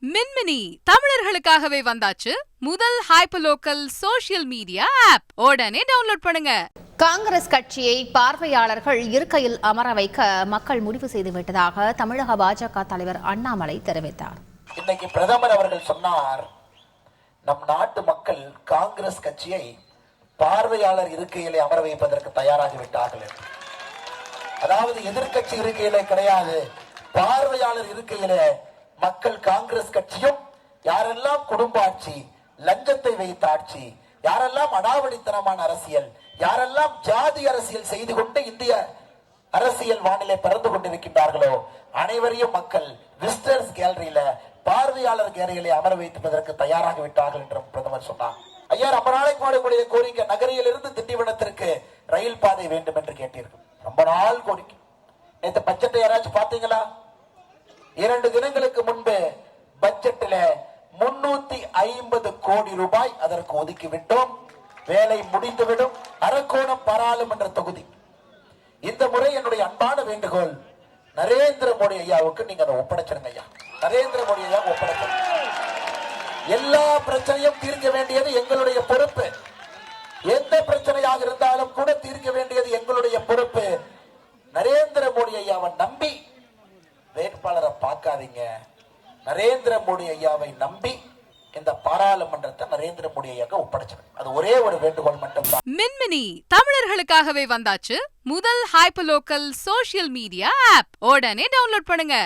மின்மினி தமிழர்களுக்காகவே வந்தாச்சு முதல் hyperlocal social media app. உடனே டவுன்லோட் பண்ணுங்க. காங்கிரஸ் கட்சியை பார்வையாளர்கள் இருக்கையில் அமர வைக்க மக்கள் முடிவு செய்துவிட்டதாக தமிழக பாஜக தலைவர் அண்ணாமலை தெரிவித்தார். இன்னைக்கு பிரதமர் அவர்கள் சொன்னார், நம் நாட்டு மக்கள் காங்கிரஸ் கட்சியை பார்வையாளர் இருக்கையிலே அமர வைப்பதற்கு தயாராகிவிட்டார்கள். அதாவது எதிர்கட்சி இருக்கையிலே கிடையாது, பார்வையாளர் இருக்கையிலே மக்கள் காங்கிரஸ் கட்சியும் யாரெல்லாம் குடும்ப ஆட்சி, லஞ்சத்தை வைத்த ஆட்சி, யாரெல்லாம் அடாவடித்தனமான அரசியல், யாரெல்லாம் ஜாதி அரசியல் செய்து கொண்டு இந்திய அரசியல் வானிலை பறந்து கொண்டிருக்கின்றார்களோ அனைவரையும் மக்கள் விசிட்டர்ஸ் கேலரியில பார்வையாளர் கேலரியிலே அமர வைப்பதற்கு தயாராகி விட்டார்கள் என்று பிரதமர் சொன்னார். ஐயா, ரொம்ப நாளைக்கு முன்னாடி கோரிக்கை நகரிலிருந்து திண்டிவனத்திற்கு ரயில் பாதை வேண்டும் என்று கேட்டீர்கள். ரொம்ப நாள் கோரிக்கை. நேற்று பட்ஜெட்டை யாராச்சும் பாத்தீங்களா? 2 தினங்களுக்கு முன்பு பட்ஜெட்டில் 350 கோடி ரூபாய் அதற்கு ஒதுக்கிவிட்டோம். வேலை முடிந்துவிடும். அரக்கோணம் பாராளுமன்ற தொகுதி. இந்த முறை என்னுடைய அன்பான வேண்டுகோள், நரேந்திர மோடி ஐயாவுக்கு நீங்க அதை ஒப்படைச்சிருங்க ஐயா. நரேந்திர மோடி ஐயா ஒப்படைச்சிருங்க. எல்லா பிரச்சனையும் தீர்க்க வேண்டியது எங்களுடைய பொறுப்பு. எந்த பிரச்சனையாக இருந்தாலும் கூட தீர்க்க வேண்டியது எங்களுடைய பொறுப்பு. நரேந்திர மோடி ஐயாவை நம்பி வேட்பாளரை பார்க்காதீங்க. நரேந்திர மோடி ஐயாவை நம்பி இந்த பாராளுமன்றத்தை நரேந்திர மோடி ஐயாவுக்கு ஒப்படைச்சிருங்க. அது ஒரே ஒரு வேண்டுகோள் மட்டும்தான். மின்மினி தமிழர்களுக்காகவே வந்தாச்சு முதல் ஹைப்பர்லோக்கல் சோஷியல் மீடியா ஆப். உடனே டவுன்லோட் பண்ணுங்க.